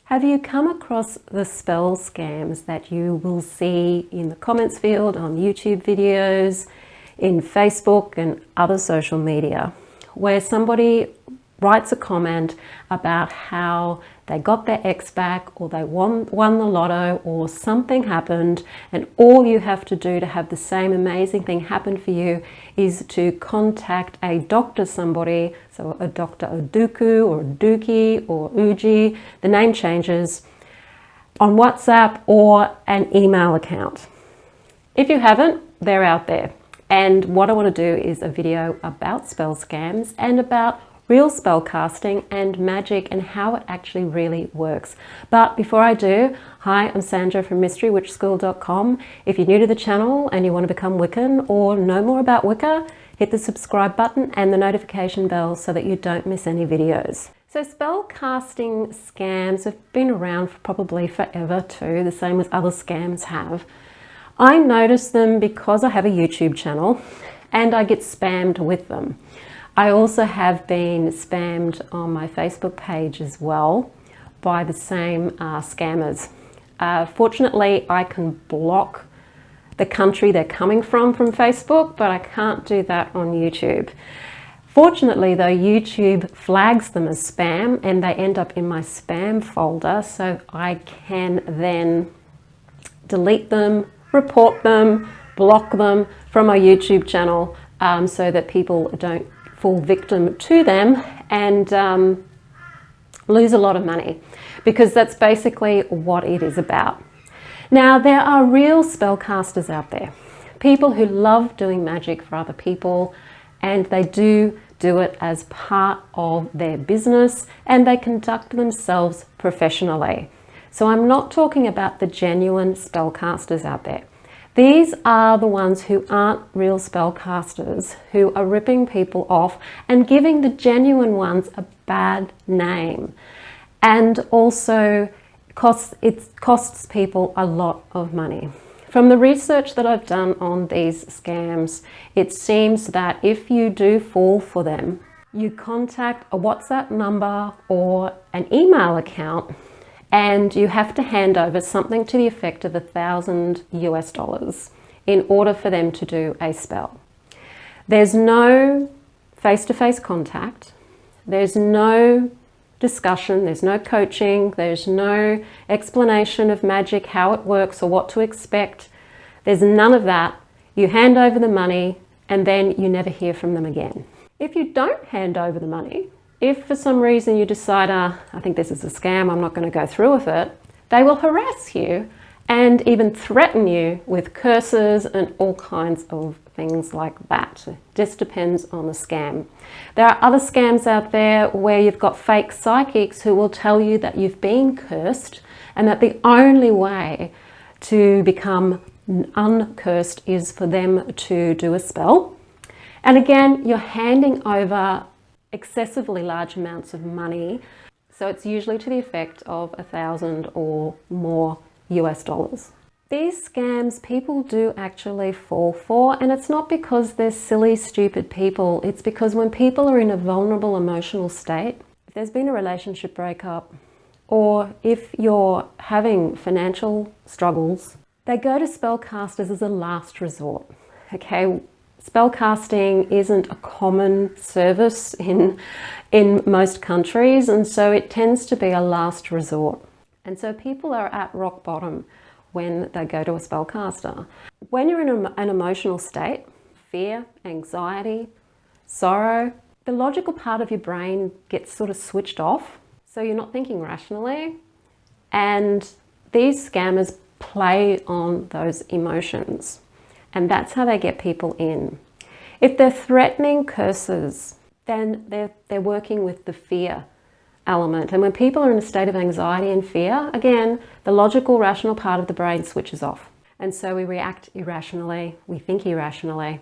Have you come across the spell scams that you will see in the comments field on YouTube videos, in Facebook and other social media, where somebody writes a comment about how they got their ex back, or they won the lotto, or something happened, and all you have to do to have the same amazing thing happen for you is to contact a doctor somebody, so a Dr. Oduku or Dookie or Uji, the name changes, on WhatsApp or an email account. If you haven't, they're out there. And what I want to do is a video about spell scams and about real spell casting and magic and how it actually really works. But before I do, hi, I'm Sandra from MysteryWitchSchool.com. If you're new to the channel and you want to become Wiccan or know more about Wicca, hit the subscribe button and the notification bell so that you don't miss any videos. So spell casting scams have been around for probably forever too, the same as other scams have. I notice them because I have a YouTube channel and I get spammed with them. I also have been spammed on my Facebook page as well by the same scammers. Fortunately, I can block the country they're coming from Facebook, but I can't do that on YouTube. Fortunately though, YouTube flags them as spam and they end up in my spam folder, so I can then delete them, report them, block them from my YouTube channel so that people don't fall victim to them and lose a lot of money, because that's basically what it is about. Now, there are real spellcasters out there, people who love doing magic for other people, and they do it as part of their business and they conduct themselves professionally. So I'm not talking about the genuine spellcasters out there. These are the ones who aren't real spellcasters, who are ripping people off and giving the genuine ones a bad name. And also it costs people a lot of money. From the research that I've done on these scams, it seems that if you do fall for them, you contact a WhatsApp number or an email account and you have to hand over something to the effect of $1,000 US in order for them to do a spell. There's no face-to-face contact, there's no discussion, there's no coaching, there's no explanation of magic, how it works or what to expect. There's none of that. You hand over the money and then you never hear from them again. If you don't hand over the money, if for some reason you decide, I think this is a scam, I'm not going to go through with it, they will harass you and even threaten you with curses and all kinds of things like that. It just depends on the scam. There are other scams out there where you've got fake psychics who will tell you that you've been cursed and that the only way to become uncursed is for them to do a spell. And again, you're handing over excessively large amounts of money, so it's usually to the effect of $1,000 or more US. These scams people do actually fall for, and it's not because they're silly, stupid people. It's because when people are in a vulnerable emotional state, if there's been a relationship breakup, or if you're having financial struggles, they go to spellcasters as a last resort. Okay, spellcasting isn't a common service in most countries, and so it tends to be a last resort. And so people are at rock bottom when they go to a spellcaster. When you're in an emotional state, fear, anxiety, sorrow, the logical part of your brain gets sort of switched off, so you're not thinking rationally, and these scammers play on those emotions. And that's how they get people in. If they're threatening curses, then they're working with the fear element. And when people are in a state of anxiety and fear, again, the logical, rational part of the brain switches off. And so we react irrationally, we think irrationally.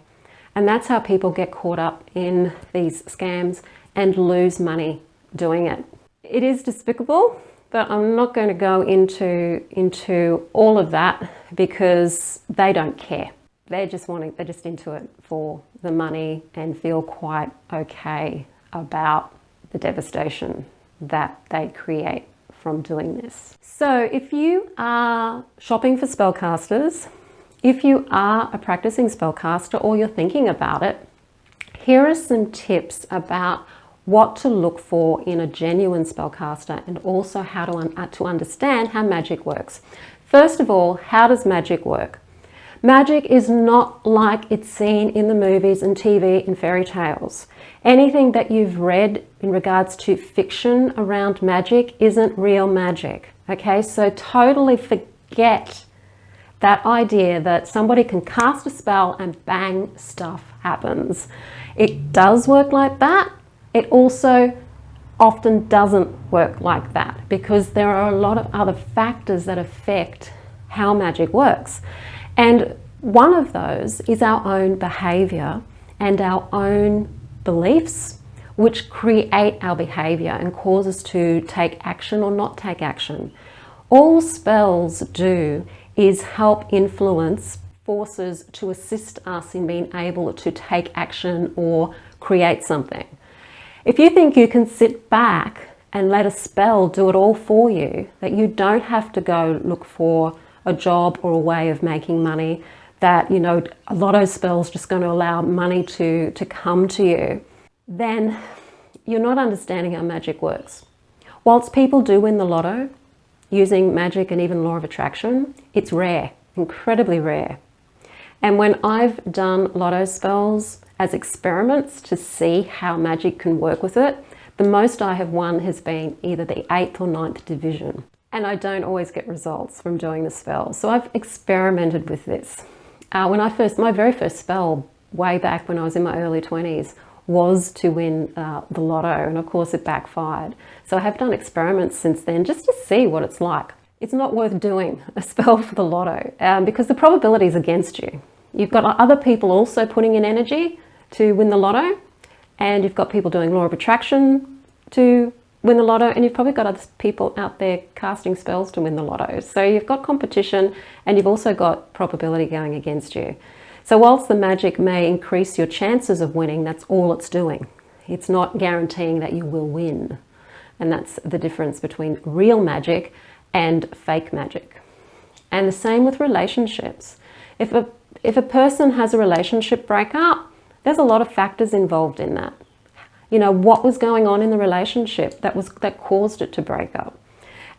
And that's how people get caught up in these scams and lose money doing it. It is despicable, but I'm not going to go into all of that because they don't care. They're just into it for the money and feel quite okay about the devastation that they create from doing this. So if you are shopping for spellcasters, if you are a practicing spellcaster or you're thinking about it, here are some tips about what to look for in a genuine spellcaster and also how to understand how magic works. First of all, how does magic work? Magic is not like it's seen in the movies and TV and fairy tales. Anything that you've read in regards to fiction around magic isn't real magic, okay? So totally forget that idea that somebody can cast a spell and bang, stuff happens. It does work like that. It also often doesn't work like that because there are a lot of other factors that affect how magic works. And one of those is our own behavior and our own beliefs, which create our behavior and cause us to take action or not take action. All spells do is help influence forces to assist us in being able to take action or create something. If you think you can sit back and let a spell do it all for you, that you don't have to go look for a job or a way of making money, that, you know, a lotto spell's just going to allow money to come to you, then you're not understanding how magic works. Whilst people do win the lotto using magic and even law of attraction, it's rare, incredibly rare. And when I've done lotto spells as experiments to see how magic can work with it, the most I have won has been either the 8th or 9th division. And I don't always get results from doing the spell. So I've experimented with this. My very first spell, way back when I was in my early 20s, was to win the lotto. And of course it backfired. So I have done experiments since then just to see what it's like. It's not worth doing a spell for the lotto because the probability is against you. You've got other people also putting in energy to win the lotto, and you've got people doing law of attraction to win the lotto, and you've probably got other people out there casting spells to win the lotto. So you've got competition and you've also got probability going against you. So whilst the magic may increase your chances of winning, that's all it's doing. It's not guaranteeing that you will win. And that's the difference between real magic and fake magic. And the same with relationships. If a person has a relationship breakup, there's a lot of factors involved in that. You know, what was going on in the relationship that caused it to break up?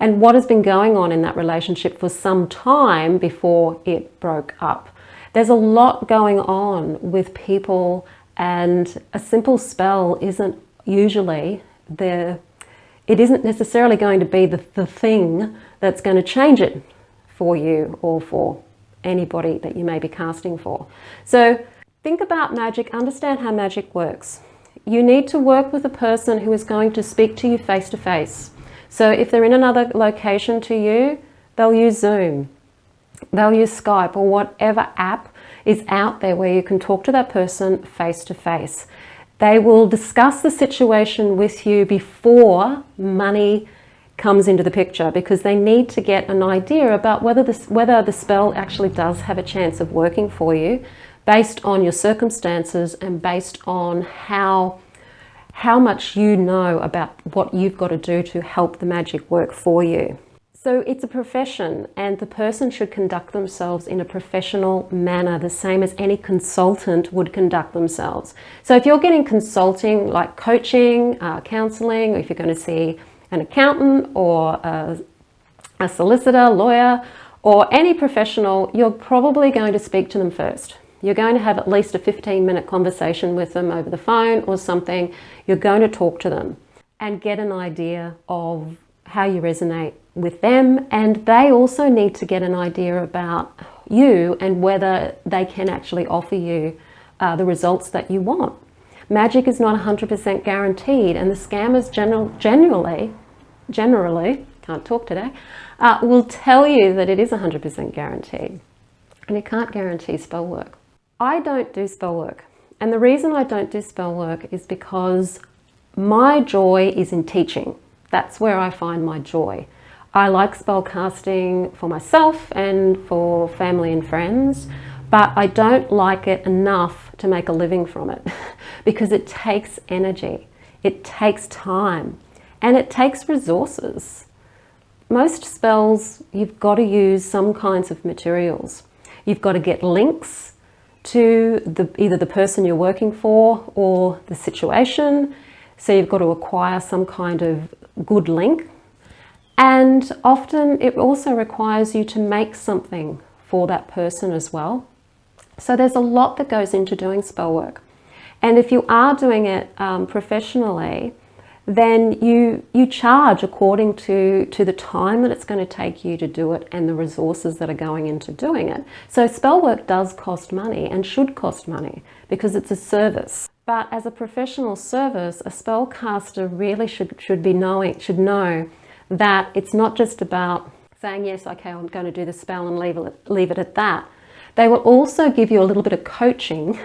And what has been going on in that relationship for some time before it broke up? There's a lot going on with people, and a simple spell isn't usually it isn't necessarily going to be the thing that's going to change it for you or for anybody that you may be casting for. So think about magic, understand how magic works. You need to work with a person who is going to speak to you face to face. So if they're in another location to you, they'll use Zoom, they'll use Skype or whatever app is out there where you can talk to that person face to face. They will discuss the situation with you before money comes into the picture, because they need to get an idea about whether the spell actually does have a chance of working for you, based on your circumstances and based on how much you know about what you've got to do to help the magic work for you. So it's a profession, and the person should conduct themselves in a professional manner, the same as any consultant would conduct themselves. So if you're getting consulting like coaching, counseling, or if you're going to see an accountant or a solicitor, lawyer, or any professional, you're probably going to speak to them first. You're going to have at least a 15-minute conversation with them over the phone or something. You're going to talk to them and get an idea of how you resonate with them, and they also need to get an idea about you and whether they can actually offer you the results that you want. Magic is not 100% guaranteed, and the scammers generally, can't talk today, will tell you that it is 100% guaranteed, and it can't guarantee spell work. I don't do spell work, and the reason I don't do spell work is because my joy is in teaching. That's where I find my joy. I like spell casting for myself and for family and friends, but I don't like it enough to make a living from it because it takes energy, it takes time, and it takes resources. most spells, you've got to use some kinds of materials. You've got to get links to either the person you're working for or the situation. So you've got to acquire some kind of good link. And often it also requires you to make something for that person as well. So there's a lot that goes into doing spell work. And if you are doing it professionally, then you charge according to the time that it's going to take you to do it and the resources that are going into doing it. So spell work does cost money and should cost money because it's a service. But as a professional service, a spellcaster really should know that it's not just about saying, yes, okay, I'm going to do the spell and leave it at that. They will also give you a little bit of coaching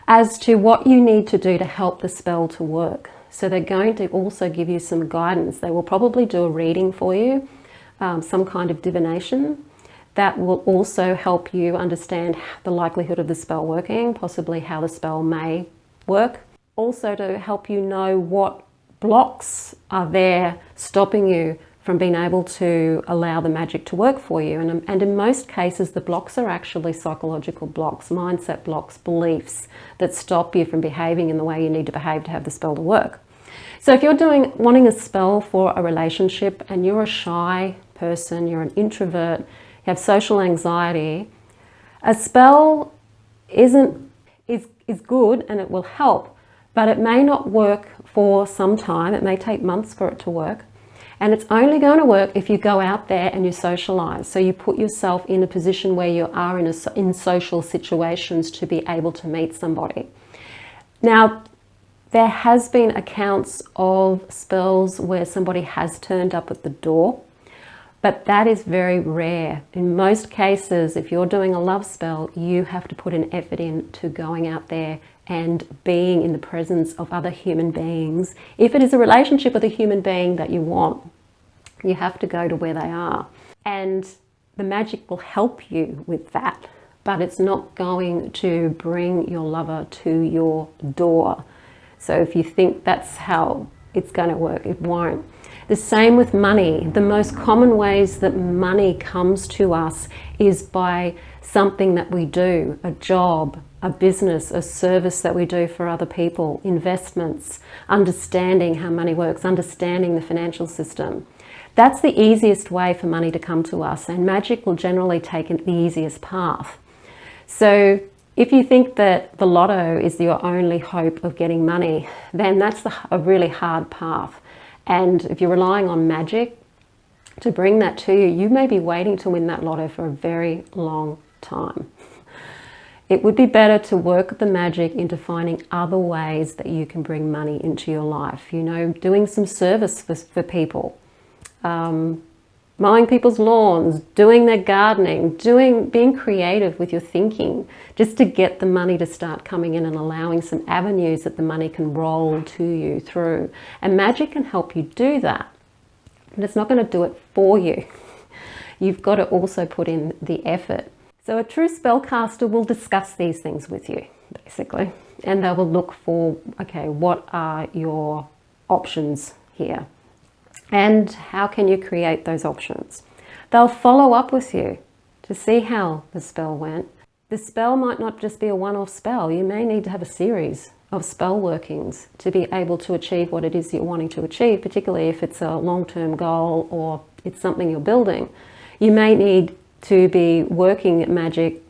as to what you need to do to help the spell to work. So they're going to also give you some guidance. They will probably do a reading for you, some kind of divination that will also help you understand the likelihood of the spell working, possibly how the spell may work. Also to help you know what blocks are there stopping you from being able to allow the magic to work for you. And in most cases, the blocks are actually psychological blocks, mindset blocks, beliefs that stop you from behaving in the way you need to behave to have the spell to work. So if you're wanting a spell for a relationship and you're a shy person, you're an introvert, you have social anxiety, a spell is good and it will help, but it may not work for some time. It may take months for it to work. And it's only going to work if you go out there and you socialize. So you put yourself in a position where you are in social situations to be able to meet somebody. Now, there has been accounts of spells where somebody has turned up at the door, but that is very rare. In most cases, if you're doing a love spell, you have to put an effort into going out there and being in the presence of other human beings. If it is a relationship with a human being that you want, you have to go to where they are. And the magic will help you with that, but it's not going to bring your lover to your door. So if you think that's how it's going to work, it won't. The same with money. The most common ways that money comes to us is by something that we do, a job, a business, a service that we do for other people, investments, understanding how money works, understanding the financial system. That's the easiest way for money to come to us, and magic will generally take the easiest path. So if you think that the lotto is your only hope of getting money, then that's a really hard path. And if you're relying on magic to bring that to you, you may be waiting to win that lotto for a very long time. It would be better to work the magic into finding other ways that you can bring money into your life. You know, doing some service for people, mowing people's lawns, doing their gardening, being creative with your thinking, just to get the money to start coming in and allowing some avenues that the money can roll to you through. And magic can help you do that, but it's not going to do it for you. You've got to also put in the effort. So a true spellcaster will discuss these things with you, basically, and they will look for, okay, what are your options here? And how can you create those options? They'll follow up with you to see how the spell went. The spell might not just be a one-off spell. You may need to have a series of spell workings to be able to achieve what it is you're wanting to achieve, particularly if it's a long-term goal or it's something you're building. You may need to be working at magic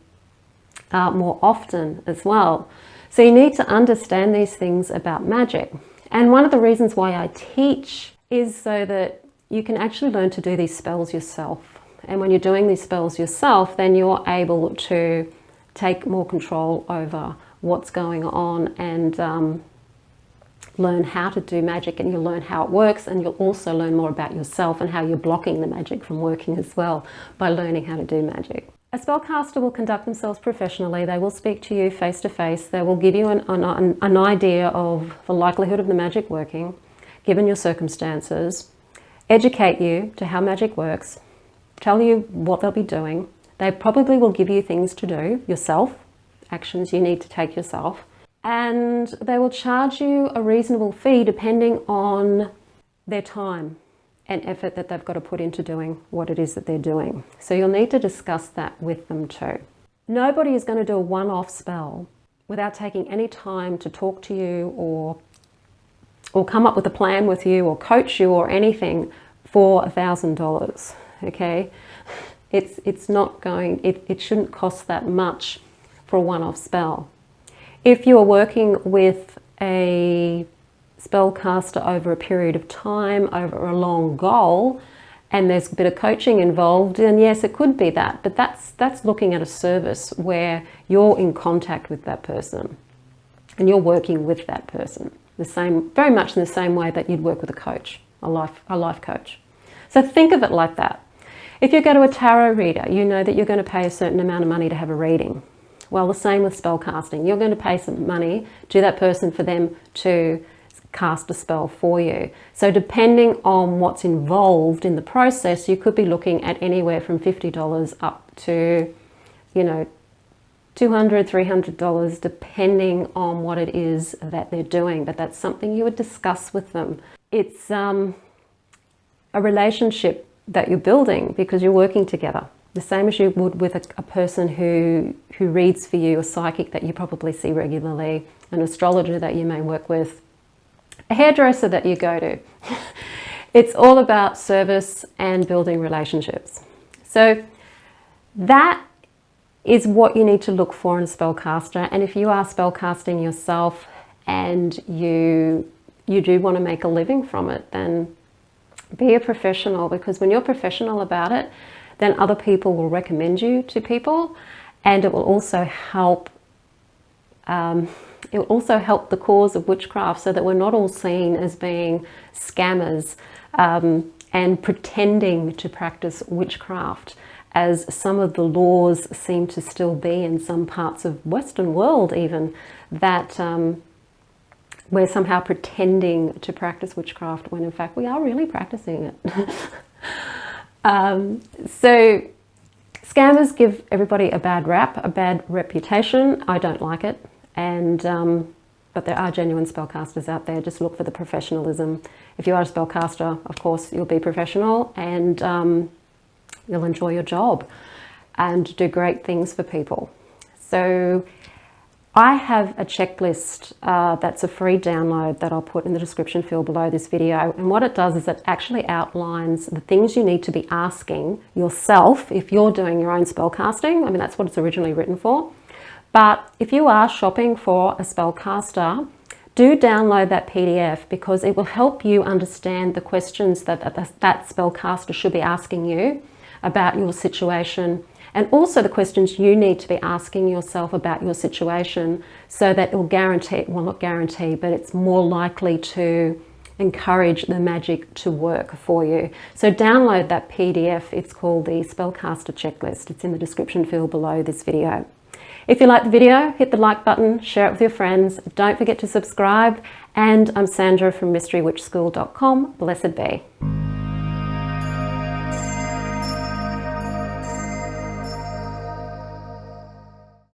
more often as well. So you need to understand these things about magic. And one of the reasons why I teach is so that you can actually learn to do these spells yourself. And when you're doing these spells yourself, then you're able to take more control over what's going on and learn how to do magic, and you'll learn how it works, and you'll also learn more about yourself and how you're blocking the magic from working as well by learning how to do magic. A spellcaster will conduct themselves professionally. They will speak to you face to face. They will give you an idea of the likelihood of the magic working, given your circumstances, educate you to how magic works, tell you what they'll be doing. They probably will give you things to do yourself, actions you need to take yourself, and they will charge you a reasonable fee depending on their time and effort that they've got to put into doing what it is that they're doing. So you'll need to discuss that with them too. Nobody is going to do a one-off spell without taking any time to talk to you or come up with a plan with you or coach you or anything for $1,000. Okay, it's not going. It shouldn't cost that much for a one-off spell. If you are working with a spellcaster over a period of time, over a long goal, and there's a bit of coaching involved, then yes, it could be that. But that's looking at a service where you're in contact with that person and you're working with that person. The same, very much in the same way that you'd work with a coach, a life coach. So think of it like that. If you go to a tarot reader, you know that you're going to pay a certain amount of money to have a reading. Well, the same with spellcasting. You're going to pay some money to that person for them to cast a spell for you. So depending on what's involved in the process, you could be looking at anywhere from $50 up to, you know, $200, $300, depending on what it is that they're doing. But that's something you would discuss with them. It's a relationship that you're building because you're working together. The same as you would with a person who reads for you, a psychic that you probably see regularly, an astrologer that you may work with, a hairdresser that you go to. It's all about service and building relationships. So that is what you need to look for in a spellcaster. And if you are spellcasting yourself and you do want to make a living from it, then be a professional, because when you're professional about it, then other people will recommend you to people, and it will also help the cause of witchcraft, so that we're not all seen as being scammers and pretending to practice witchcraft, as some of the laws seem to still be in some parts of Western world even, that we're somehow pretending to practice witchcraft when in fact we are really practicing it. So scammers give everybody a bad rap, a bad reputation. I don't like it. And but there are genuine spellcasters out there. Just look for the professionalism. If you are a spellcaster, of course, you'll be professional, and you'll enjoy your job and do great things for people. So I have a checklist that's a free download that I'll put in the description field below this video. And what it does is it actually outlines the things you need to be asking yourself if you're doing your own spellcasting. I mean, that's what it's originally written for. But if you are shopping for a spellcaster, do download that PDF, because it will help you understand the questions that spellcaster should be asking you about your situation, and also the questions you need to be asking yourself about your situation, so that it will guarantee, well, not guarantee, but it's more likely to encourage the magic to work for you. So download that PDF. It's called the Spellcaster Checklist. It's in the description field below this video. If you like the video, hit the like button, share it with your friends. Don't forget to subscribe. And I'm Sandra from mysterywitchschool.com. Blessed be.